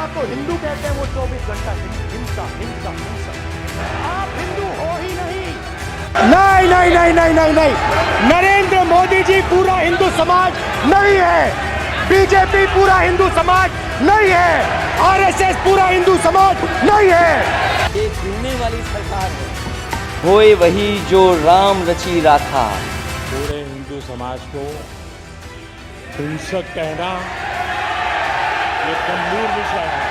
आप को हिंदू कहते हैं वो 24 घंटा हिंसा हिंसा हिंसा। आप हिंदू हो ही नहीं। नहीं नहीं नहीं नहीं नहीं नहीं, नरेंद्र मोदी जी पूरा हिंदू समाज नहीं है, बीजेपी पूरा हिंदू समाज नहीं है, आरएसएस पूरा हिंदू समाज नहीं है। ये गिरने वाली सरकार है, होए वही जो राम रची राखा। पूरे हिंदू समाज को हिंसक कहना ये गंभीर विषय है।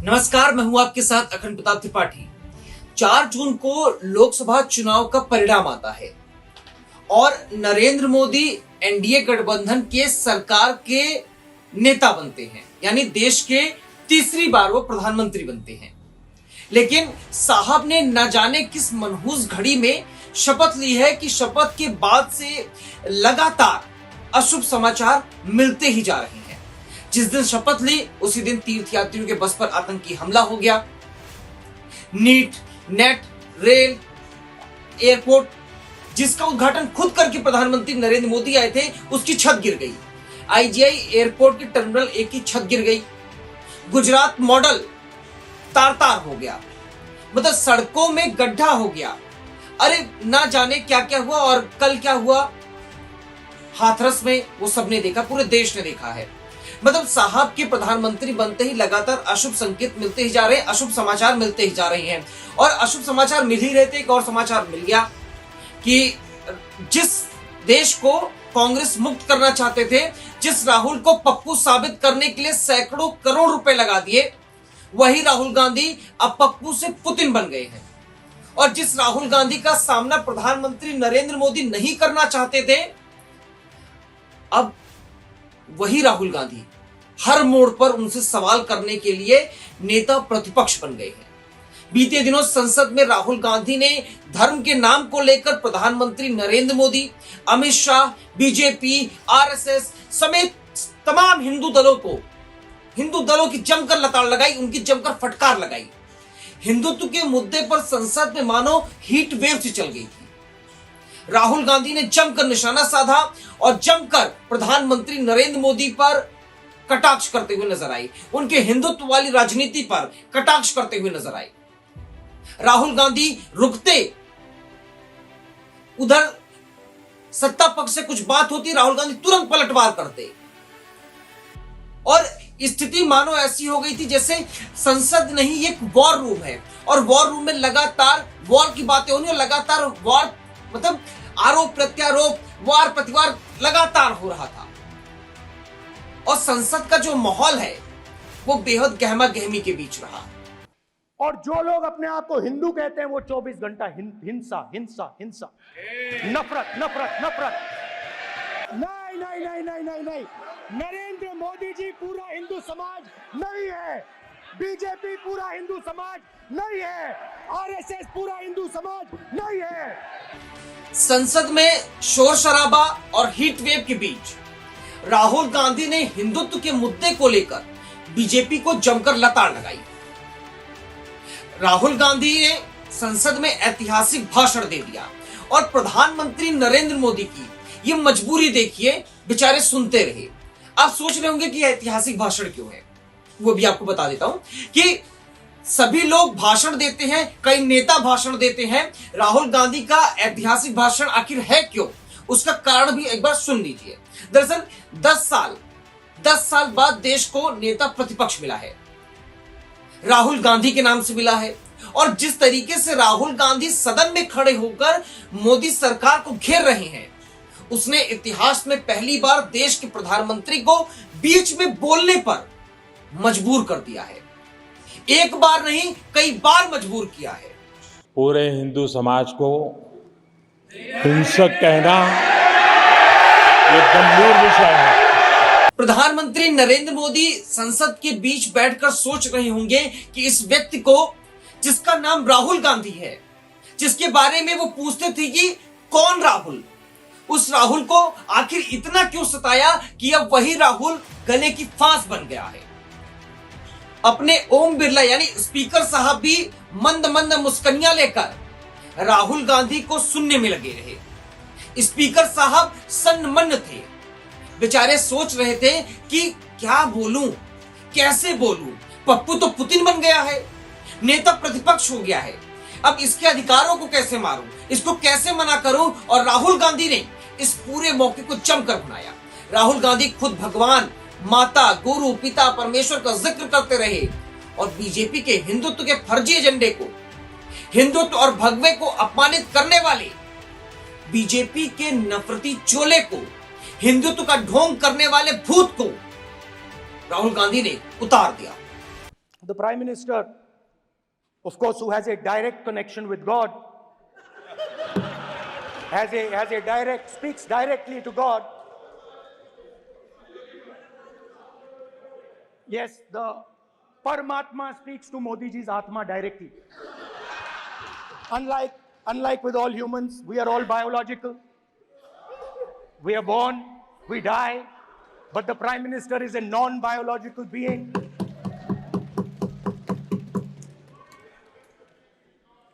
नमस्कार, मैं हूं आपके साथ अखंड प्रताप त्रिपाठी। 4 जून को लोकसभा चुनाव का परिणाम आता है और नरेंद्र मोदी एनडीए गठबंधन के सरकार के नेता बनते हैं, यानी देश के तीसरी बार वो प्रधानमंत्री बनते हैं। लेकिन साहब ने न जाने किस मनहूस घड़ी में शपथ ली है कि शपथ के बाद से लगातार अशुभ समाचार मिलते ही जा रहे हैं। जिस दिन शपथ ली उसी दिन तीर्थयात्रियों के बस पर आतंकी हमला हो गया। नीट, नेट, रेल, एयरपोर्ट जिसका उद्घाटन खुद करके प्रधानमंत्री नरेंद्र मोदी आए थे, उसकी छत गिर गई। आईजीआई एयरपोर्ट के टर्मिनल 1 की छत गिर गई। गुजरात मॉडल तार-तार हो गया, मतलब सड़कों में गड्ढा हो गया। अरे ना जाने क्या क्या हुआ। और कल क्या हुआ हाथरस में, वो सबने देखा, पूरे देश ने देखा है। मतलब साहब के प्रधानमंत्री बनते ही लगातार अशुभ संकेत मिलते ही जा रहे हैं, अशुभ समाचार मिलते ही जा रहे हैं। और अशुभ समाचार मिल ही रहे थे, एक और समाचार मिल गया कि जिस देश को कांग्रेस मुक्त करना चाहते थे, जिस राहुल को पप्पू साबित करने के लिए सैकड़ों करोड़ रुपए लगा दिए, वही राहुल गांधी अब पप्पू से पुतिन बन गए हैं। और जिस राहुल गांधी का सामना प्रधानमंत्री नरेंद्र मोदी नहीं करना चाहते थे, अब वही राहुल गांधी हर मोड़ पर उनसे सवाल करने के लिए नेता प्रतिपक्ष बन गए हैं। बीते दिनों संसद में राहुल गांधी ने धर्म के नाम को लेकर प्रधानमंत्री नरेंद्र मोदी, अमित शाह, बीजेपी, आरएसएस समेत तमाम हिंदू दलों की जमकर लताड़ लगाई, उनकी जमकर फटकार लगाई। हिंदुत्व के मुद्दे पर संसद में मानो हीट वेव से चल गई थी। राहुल गांधी ने जमकर निशाना साधा और जमकर प्रधानमंत्री नरेंद्र मोदी पर कटाक्ष करते हुए नजर आई, उनके हिंदुत्व वाली राजनीति पर कटाक्ष करते हुए नजर आई। राहुल गांधी रुकते, उधर सत्ता पक्ष से कुछ बात होती, राहुल गांधी तुरंत पलटवार करते और स्थिति मानो ऐसी हो गई थी जैसे संसद नहीं एक वॉर रूम है और वॉर रूम में लगातार वॉर की बातें होनी और लगातार वॉर, मतलब आरोप प्रत्यारोप, वार प्रतिवार लगातार हो रहा था। और संसद का जो माहौल है वो बेहद गहमा गहमी के बीच रहा। और जो लोग अपने आप को हिंदू कहते हैं वो 24 घंटा हिंसा हिंसा हिंसा, नफरत नफरत नफरत। नहीं नहीं नहीं नहीं नहीं नहीं, नरेंद्र मोदी जी पूरा हिंदू समाज नहीं है, बीजेपी पूरा हिंदू समाज नहीं है, आरएसएस पूरा हिंदू समाज नहीं है। संसद में शोर शराबा और हीट वेव के बीच राहुल गांधी ने हिंदुत्व के मुद्दे को लेकर बीजेपी को जमकर लताड़ लगाई। राहुल गांधी ने संसद में ऐतिहासिक भाषण दे दिया और प्रधानमंत्री नरेंद्र मोदी की ये मजबूरी देखिए, बेचारे सुनते रहे। आप सोच रहे होंगे कि ऐतिहासिक भाषण क्यों है, वो भी आपको बता देता हूं कि सभी लोग भाषण देते हैं, कई नेता भाषण देते हैं, राहुल गांधी का ऐतिहासिक भाषण आखिर है क्यों, उसका कारण भी एक बार सुन लीजिए। दरअसल 10 साल बाद देश को नेता प्रतिपक्ष मिला है, राहुल गांधी के नाम से मिला है। और जिस तरीके से राहुल गांधी सदन में खड़े होकर मोदी सरकार को घेर रहे हैं, उसने इतिहास में पहली बार देश के प्रधानमंत्री को बीच में बोलने पर मजबूर कर दिया है। एक बार नहीं, कई बार मजबूर किया है। पूरे हिंदू समाज को हिंसक कहना ये गंभीर विषय है। प्रधानमंत्री नरेंद्र मोदी संसद के बीच बैठकर सोच रहे होंगे कि इस व्यक्ति को, जिसका नाम राहुल गांधी है, जिसके बारे में वो पूछते थे कि कौन राहुल, उस राहुल को आखिर इतना क्यों सताया कि अब वही राहुल गले की फांस बन गया है। अपने ओम बिरला यानी स्पीकर साहब भी मंद मंद मुस्कनियां लेकर राहुल गांधी को सुनने में लगे रहे। स्पीकर साहब सन्नमन्न थे, बेचारे सोच रहे थे कि क्या बोलूं, कैसे बोलूं। पप्पू तो पुतिन बन गया है, नेता प्रतिपक्ष हो गया है, अब इसके अधिकारों को कैसे मारूं, इसको कैसे मना करूं। और राहुल गांधी ने इस पूरे मौके को जमकर बनाया। राहुल गांधी खुद भगवान, माता, गुरु, पिता, परमेश्वर का जिक्र करते रहे और बीजेपी के हिंदुत्व के फर्जी एजेंडे को, हिंदुत्व और भगवे को अपमानित करने वाले बीजेपी के नफरती चोले को, हिंदुत्व का ढोंग करने वाले भूत को राहुल गांधी ने उतार दिया। The Prime Minister, of course, who has a direct connection with God, speaks directly to God. Yes, the Paramatma speaks to Modi ji's Atma directly. Unlike with all humans, we are all biological. We are born, we die, but the Prime Minister is a non-biological being.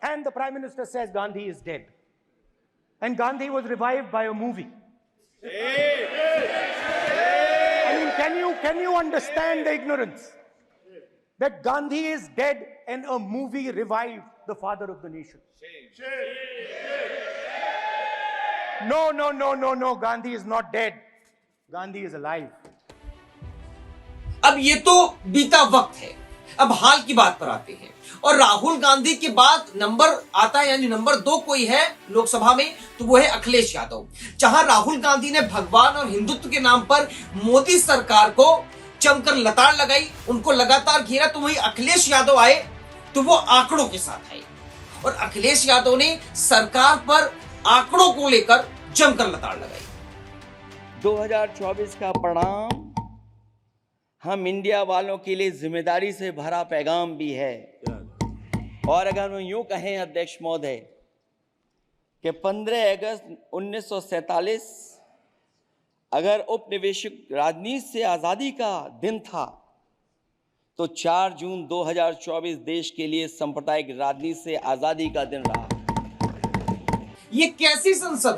And the Prime Minister says Gandhi is dead. And Gandhi was revived by a movie. I mean, can you understand the ignorance? That Gandhi is dead and a movie revived the father of the nation. No, Gandhi is not dead. Gandhi is alive. अब ये तो बीता वक्त है, अब हाल की बात पर आते हैं। और राहुल गांधी के बाद नंबर आता है, यानी नंबर 2 कोई है लोकसभा में, तो वो है अखिलेश यादव। जहां राहुल गांधी ने भगवान और हिंदुत्व के नाम पर मोदी सरकार को जमकर लताड़ लगाई, उनको लगातार घेरा, तो वही अखिलेश यादव आए तो वो आंकड़ों के साथ आए और अखिलेश यादव ने सरकार पर आंकड़ों को लेकर जमकर लताड़ लगाई। 2024 का परिणाम हम इंडिया वालों के लिए जिम्मेदारी से भरा पैगाम भी है। और अगर हम यूं कहें अध्यक्ष महोदय कि 15 अगस्त 1947 अगर उपनिवेशिक राजनीति से आज़ादी का दिन था, तो 4 जून 2024 देश के लिए सांप्रदायिक राजनीति से आज़ादी का दिन रहा। ये कैसी संसद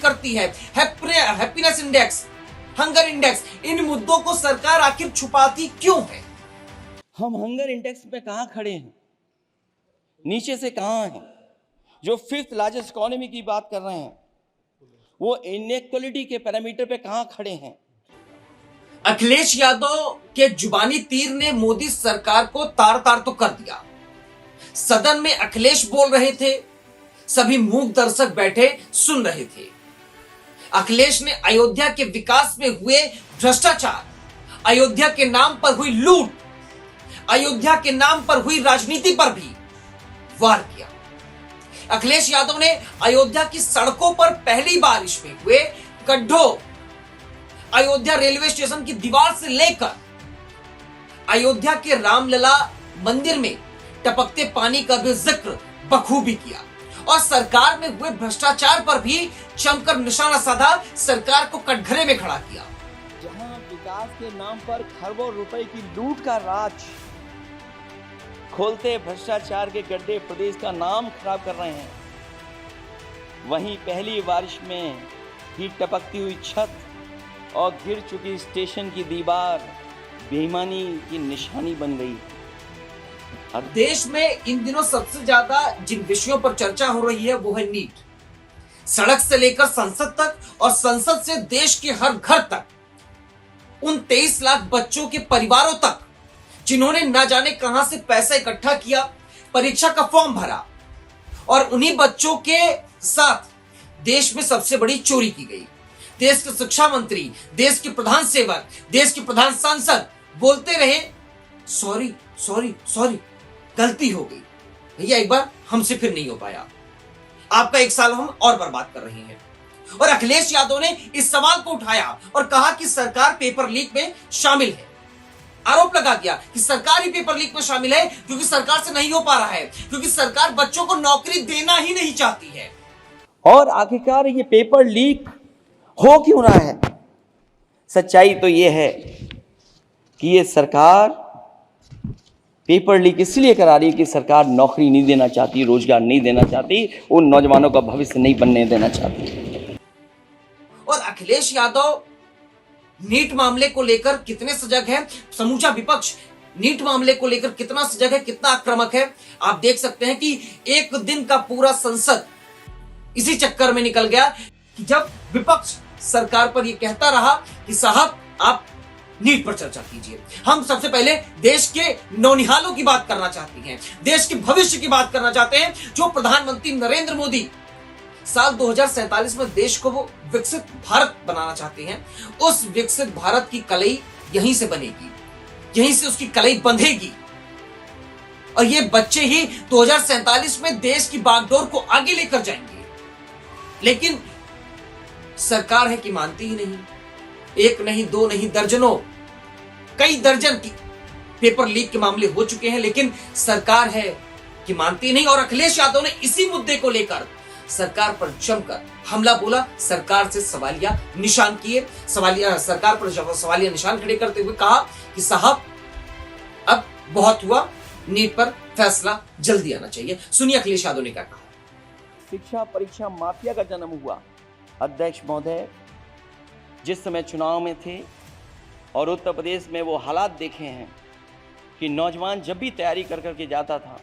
करती है, हैप्पीनेस इंडेक्स, हंगर इंडेक्स, इन मुद्दों को सरकार आखिर छुपाती क्यों है? हम हंगर इंडेक्स में कहां खड़े हैं? नीचे से कहां हैं? जो 5th लार्जेस्ट इकोनॉमी की बात कर रहे हैं, वो इनइक्वालिटी के पैरामीटर पे कहां खड़े हैं? अखिलेश यादव के जुबानी तीर ने मोदी सरकार को तार तार तो कर दिया। सदन में अखिलेश बोल रहे थे, सभी मूक दर्शक बैठे सुन रहे थे। अखिलेश ने अयोध्या के विकास में हुए भ्रष्टाचार, अयोध्या के नाम पर हुई लूट, अयोध्या के नाम पर हुई राजनीति पर भी वार किया। अखिलेश यादव ने अयोध्या की सड़कों पर पहली बारिश में हुए गड्ढों, अयोध्या रेलवे स्टेशन की दीवार से लेकर अयोध्या के रामलला मंदिर में टपकते पानी का भी जिक्र बखूबी किया और सरकार में हुए भ्रष्टाचार पर भी जमकर निशाना साधा, सरकार को कटघरे में खड़ा किया। जहां विकास के नाम पर खरबों रुपए की लूट का राज खोलते भ्रष्टाचार के गड्ढे प्रदेश का नाम खराब कर रहे हैं, वहीं पहली बारिश में ही टपकती हुई छत और गिर चुकी स्टेशन की दीवार बेईमानी की निशानी बन गई। देश में इन दिनों सबसे ज्यादा जिन विषयों पर चर्चा हो रही है वो है नीट। सड़क से लेकर संसद तक और संसद से देश के हर घर तक उन 23 लाख बच्चों के परिवारों तक जिन्होंने ना जाने कहां से पैसा इकट्ठा किया, परीक्षा का फॉर्म भरा और उन्हीं बच्चों के साथ देश में सबसे बड़ी चोरी की गई। देश के शिक्षा मंत्री, देश के प्रधान सेवक, देश के प्रधान सांसद बोलते रहे सॉरी सॉरी सॉरी, गलती हो गई भैया, एक बार हमसे फिर नहीं हो पाया। आपका 1 साल हम और बर्बाद कर रहे हैं। और अखिलेश यादव ने इस सवाल को उठाया और कहा कि सरकार पेपर लीक में शामिल है। आरोप लगा दिया कि सरकार ही पेपर लीक में शामिल है क्योंकि सरकार से नहीं हो पा रहा है, क्योंकि सरकार बच्चों को नौकरी देना ही नहीं चाहती है। और आखिरकार ये पेपर लीक हो क्यों रहा है? सच्चाई तो ये है कि ये सरकार पेपर लीक इसलिए करा रही है कि सरकार नौकरी नहीं देना चाहती, रोजगार नहीं देना चाहती, उन नौजवानों का भविष्य नहीं बनने देना चाहती। और अखिलेश यादव नीट मामले को लेकर कितने सजग है, समूचा विपक्ष नीट मामले को लेकर कितना सजग है, कितना आक्रामक है, आप देख सकते हैं कि एक दिन का पूरा संसद इसी चक्कर में निकल गया कि जब विपक्ष सरकार पर यह कहता रहा कि साहब आप नीट पर चर्चा कीजिए। हम सबसे पहले देश के नौनिहालों की बात करना चाहते हैं, देश के भविष्य की बात करना चाहते हैं, जो प्रधानमंत्री नरेंद्र मोदी साल 2047 में देश को वो विकसित भारत बनाना चाहते हैं। उस विकसित भारत की कलई यहीं से बनेगी, यहीं से उसकी कलई बंधेगी और ये बच्चे ही 2047 में देश की बागडोर को आगे लेकर जाएंगे। लेकिन सरकार है कि मानती ही नहीं। एक नहीं, दो नहीं, दर्जनों, कई दर्जन की पेपर लीक के मामले हो चुके हैं, लेकिन सरकार है कि मानती नहीं। और अखिलेश यादव ने इसी मुद्दे को लेकर सरकार पर जमकर हमला बोला, सरकार से सवालिया निशान किए, सरकार पर सवालिया निशान खड़े करते हुए कहा कि साहब अब बहुत हुआ, नीट पर फैसला जल्दी आना चाहिए। सुनिए अखिलेश यादव ने क्या कहा। शिक्षा परीक्षा माफिया का जन्म हुआ। अध्यक्ष महोदय, जिस समय चुनाव में थे और उत्तर प्रदेश में वो हालात देखे हैं कि नौजवान जब भी तैयारी कर करके जाता था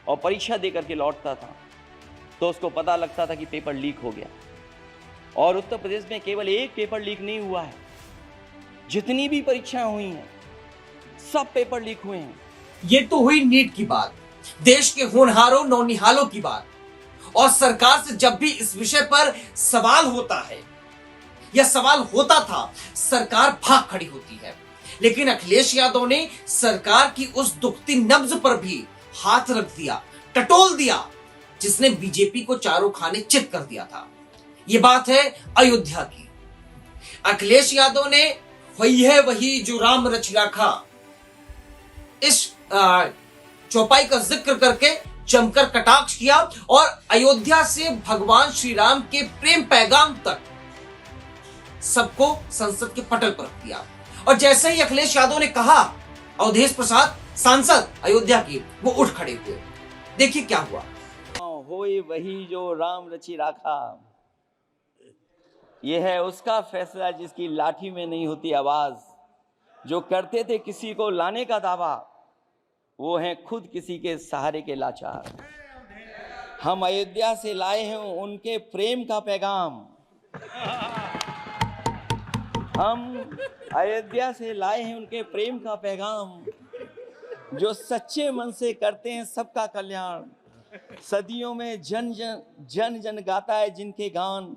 और परीक्षा दे करके लौटता था तो उसको पता लगता था कि पेपर लीक हो गया। और उत्तर प्रदेश में केवल एक पेपर लीक नहीं हुआ है, जितनी भी परीक्षाएं हुई हैं सब पेपर लीक हुए हैं। ये तो हुई नीट की बात, देश के होनहारों नौनिहालों की बात। और सरकार से जब भी इस विषय पर सवाल होता है या सवाल होता था, सरकार भाग खड़ी होती है। लेकिन अखिलेश यादव ने सरकार की उस दुखती नब्ज पर भी हाथ रख दिया, टटोल दिया, जिसने बीजेपी को चारों खाने चित कर दिया था। यह बात है अयोध्या की। अखिलेश यादव ने वही है वही जो राम रच राखा, इस चौपाई का जिक्र करके जमकर कटाक्ष किया और अयोध्या से भगवान श्री राम के प्रेम पैगाम तक सबको संसद के पटल पर रख दिया। और जैसे ही अखिलेश यादव ने कहा, अवधेश प्रसाद सांसद अयोध्या की, वो उठ खड़े हुए। देखिए क्या हुआ। होए वही जो राम रची राखा, ये है उसका फैसला जिसकी लाठी में नहीं होती आवाज। जो करते थे किसी को लाने का दावा, वो हैं खुद किसी के सहारे के लाचार। हम अयोध्या से लाए हैं उनके प्रेम का पैगाम। हम अयोध्या से लाए हैं उनके प्रेम का पैगाम, जो सच्चे मन से करते हैं सबका कल्याण। सदियों में जन जन गाता है जिनके गान,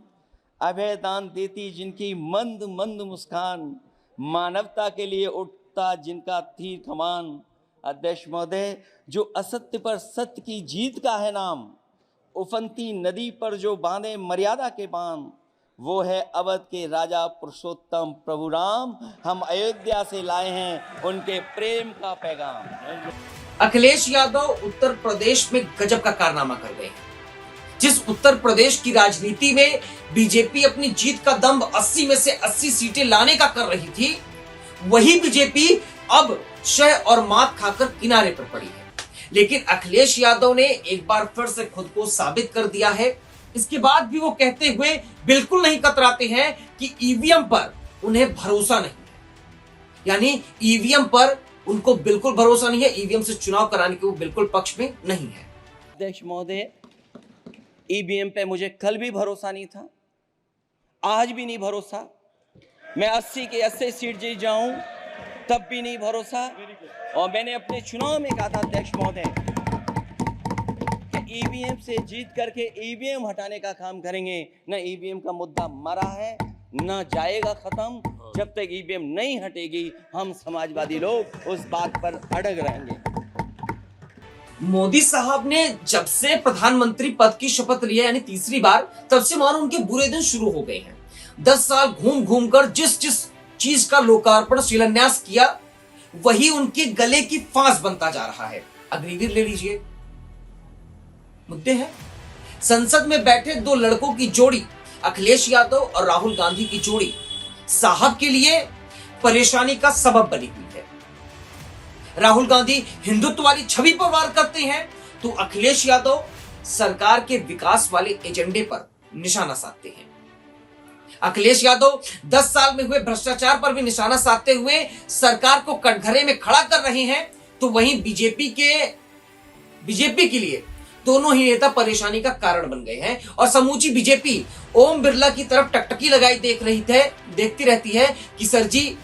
अभय दान देती जिनकी मंद मंद मुस्कान। मानवता के लिए उठता जिनका तीर कमान। अध्यक्ष महोदय, जो असत्य पर सत्य की जीत का है नाम, उफनती नदी पर जो बांधे मर्यादा के बांध, वो है अवध के राजा पुरुषोत्तम प्रभु राम। हम अयोध्या से लाए हैं उनके प्रेम का पैगाम। अखिलेश यादव उत्तर प्रदेश में गजब का कारनामा कर गए हैं। जिस उत्तर प्रदेश की राजनीति में बीजेपी अपनी जीत का दम 80 में से 80 सीटें लाने का कर रही थी, वही बीजेपी अब शह और मात खाकर किनारे पर पड़ी है। लेकिन अखिलेश यादव ने एक बार फिर से खुद को साबित कर दिया है। इसके बाद भी वो कहते हुए बिल्कुल नहीं कतराते हैं कि ईवीएम पर उन्हें भरोसा नहीं है। यानी ईवीएम पर उनको बिल्कुल भरोसा नहीं है, ईवीएम से चुनाव कराने के वो बिल्कुल पक्ष में नहीं है। अध्यक्ष महोदय, ईवीएम पे मुझे कल भी भरोसा नहीं था, आज भी नहीं भरोसा। मैं 80 के 80 सीट जीत जाऊं तब भी नहीं भरोसा। और मैंने अपने चुनाव में कहा था अध्यक्ष महोदय कि ईवीएम से जीत करके ईवीएम हटाने का काम करेंगे। न ईवीएम का मुद्दा मरा है, न जाएगा खत्म। जब तक ईवीएम नहीं हटेगी, हम समाजवादी लोग उस बात पर अड़ग रहेंगे। मोदी साहब ने जब से प्रधानमंत्री पद की शपथ लिया, यानी तीसरी बार, तब से मानो उनके बुरे दिन शुरू हो गए हैं। 10 साल घूम घूम कर जिस जिस चीज का लोकार्पण शिलान्यास किया, वही उनके गले की फांस बनता जा रहा है। अग्निवीर ले लीजिए, मुद्दे हैं। संसद में बैठे दो लड़कों की जोड़ी, अखिलेश यादव और राहुल गांधी की जोड़ी, साहब के लिए परेशानी का सबब बनी हुई है। राहुल गांधी हिंदुत्व वाली छवि पर वार करते हैं, तो अखिलेश यादव सरकार के विकास वाले एजेंडे पर निशाना साधते हैं। अखिलेश यादव 10 साल में हुए भ्रष्टाचार पर भी निशाना साधते हुए सरकार को कटघरे में खड़ा कर रहे हैं, तो वहीं बीजेपी के लिए दोनों ही नेता परेशानी का कारण बन गए हैं। और समूची बीजेपी ओम बिरला की तरफ टकटकी लगाई देखती रहती है कि सर जी,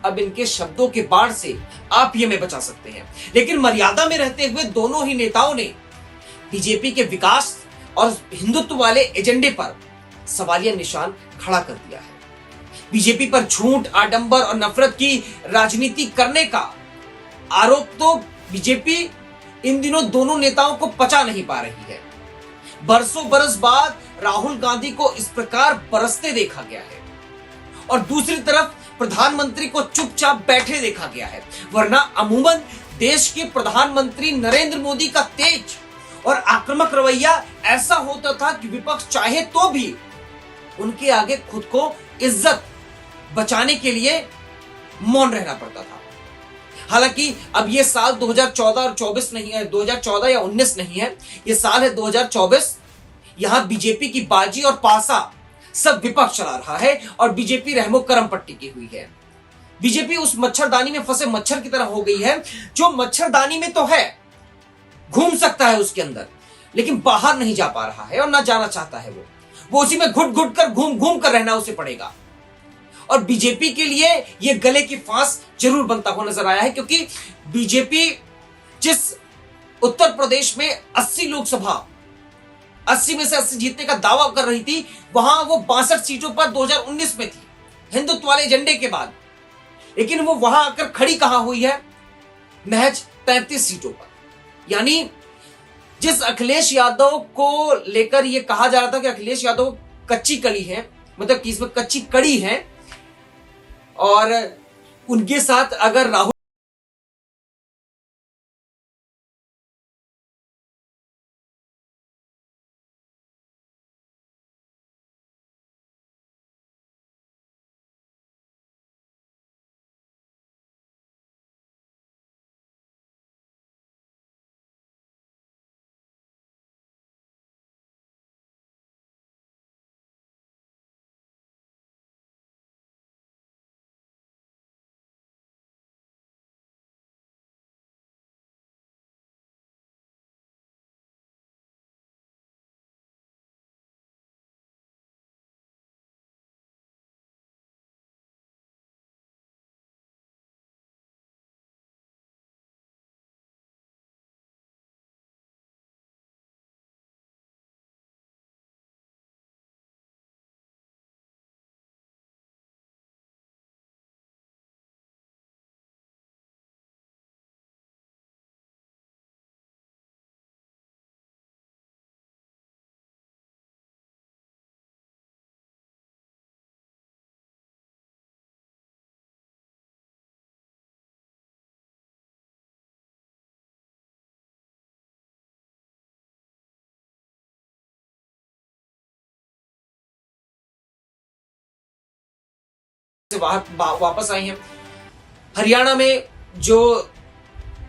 अब इनके शब्दों के बाढ़ से आप ये में बचा सकते हैं। लेकिन मर्यादा में रहते हुए दोनों ही नेताओं ने बीजेपी के विकास और हिंदुत्व वाले एजेंडे पर सवालिया निशान खड़ा कर दिया है। बीजेपी पर झूठ, आडंबर और नफरत की राजनीति करने का आरोप तो बीजेपी इन दिनों दोनों नेताओं को पचा नहीं पा रही है। बरसों बरस बाद राहुल गांधी को इस प्रकार बरसते देखा गया है और दूसरी तरफ प्रधानमंत्री को चुपचाप बैठे देखा गया है। वरना अमूमन देश के प्रधानमंत्री नरेंद्र मोदी का तेज और आक्रामक रवैया ऐसा होता था कि विपक्ष चाहे तो भी उनके आगे खुद को इज्जत बचाने के लिए मौन रहना पड़ता था। हालांकि अब ये साल 2014 और 24 नहीं है, 2014 या 19 नहीं है, ये साल है 2024। यहां बीजेपी की बाजी और पासा सब विपक्ष चला रहा है और बीजेपी रहमो करम पट्टी की हुई है। बीजेपी उस मच्छरदानी में फंसे मच्छर की तरह हो गई है, जो मच्छरदानी में तो है, घूम सकता है उसके अंदर, लेकिन बाहर नहीं जा पा रहा है और ना जाना चाहता है। वो उसी में घुट घुट कर घूम घूम कर रहना उसे पड़ेगा। और बीजेपी के लिए यह गले की फांस जरूर बनता हुआ नजर आया है, क्योंकि बीजेपी जिस उत्तर प्रदेश में 80 लोकसभा 80 में से 80 जीतने का दावा कर रही थी, वहां वो 62 सीटों पर 2019 में थी, हिंदुत्व वाले एजेंडे के बाद। लेकिन वो वहां आकर खड़ी कहां हुई है? महज 35 सीटों पर। यानी जिस अखिलेश यादव को लेकर यह कहा जा रहा था कि अखिलेश यादव कच्ची कड़ी है, मतलब कि इसमें कच्ची कड़ी है, और उनके साथ अगर राहुल वापस आए हैं। हरियाणा में जो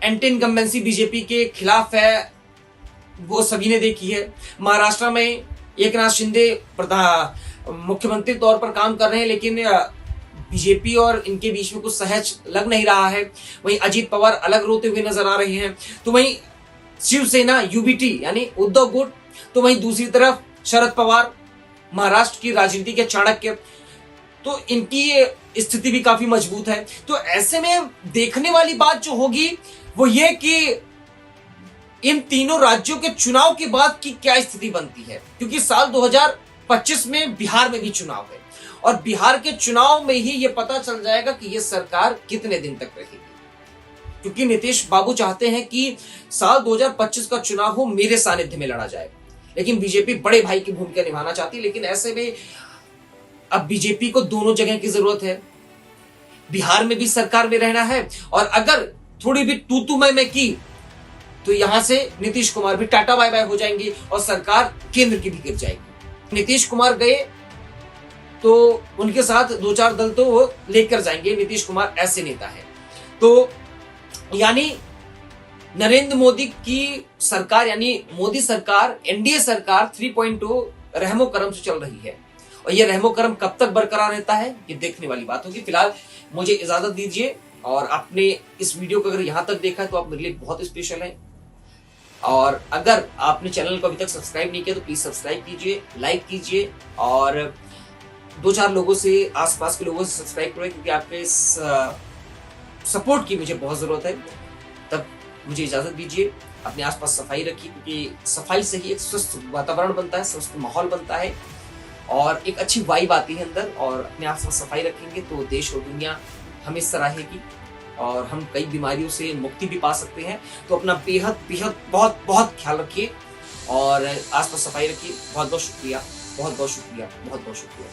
एंटी इनकम्बेंसी बीजेपी के खिलाफ है वो सभी ने देखी है। महाराष्ट्र में एकनाथ शिंदे मुख्यमंत्री तौर पर काम कर रहे हैं, लेकिन बीजेपी और इनके बीच में कुछ सहज लग नहीं रहा है। वहीं अजीत पवार अलग रोते हुए नजर आ रहे हैं। तो वहीं शिवसेना यूबीटी यानी उद्धव गुट, तो वहीं दूसरी तरफ शरद पवार महाराष्ट्र की राजनीति के चाणक्य, तो इनकी स्थिति भी काफी मजबूत है। तो ऐसे में देखने वाली बात जो होगी वो ये कि इन तीनों राज्यों के चुनाव के बाद की क्या स्थिति बनती है, क्योंकि साल 2025 में बिहार में भी चुनाव है और बिहार के चुनाव में ही ये पता चल जाएगा कि ये सरकार कितने दिन तक रहेगी। क्योंकि नीतीश बाबू चाहते हैं कि साल 2025 का चुनाव हो मेरे सानिध्य में लड़ा जाए, लेकिन बीजेपी बड़े भाई की भूमिका निभाना चाहती है। लेकिन ऐसे में अब बीजेपी को दोनों जगह की जरूरत है। बिहार में भी सरकार में रहना है और अगर थोड़ी भी तू मैं की तो यहां से नीतीश कुमार भी टाटा बाय बाय हो जाएंगे और सरकार केंद्र की भी गिर जाएगी। नीतीश कुमार गए तो उनके साथ 2-4 दल तो वो लेकर जाएंगे। नीतीश कुमार ऐसे नेता है। तो यानी नरेंद्र मोदी की सरकार यानी मोदी सरकार, एनडीए सरकार 3.0 रहमो करम से चल रही है और ये रहमो करम कब तक बरकरार रहता है ये देखने वाली बात होगी। फिलहाल मुझे इजाजत दीजिए और आपने इस वीडियो को अगर यहां तक देखा तो आप मेरे लिए बहुत स्पेशल हैं। और अगर आपने चैनल को अभी तक सब्सक्राइब नहीं किया तो प्लीज सब्सक्राइब कीजिए, लाइक कीजिए और 2-4 लोगों से, आसपास के लोगों से सब्सक्राइब करें, क्योंकि आपके इस सपोर्ट की मुझे बहुत जरूरत है। तब मुझे इजाजत दीजिए। अपने आसपास सफाई रखिए, क्योंकि सफाई से ही एक स्वस्थ वातावरण बनता है, स्वस्थ माहौल बनता है और एक अच्छी वाइब आती है अंदर। और अपने आसपास सफाई रखेंगे तो देश और दुनिया हमें सराहेगी और हम कई बीमारियों से मुक्ति भी पा सकते हैं। तो अपना बेहद बेहद बहुत बहुत ख्याल रखिए और आसपास सफाई रखिए। बहुत बहुत शुक्रिया, बहुत बहुत शुक्रिया, बहुत बहुत शुक्रिया।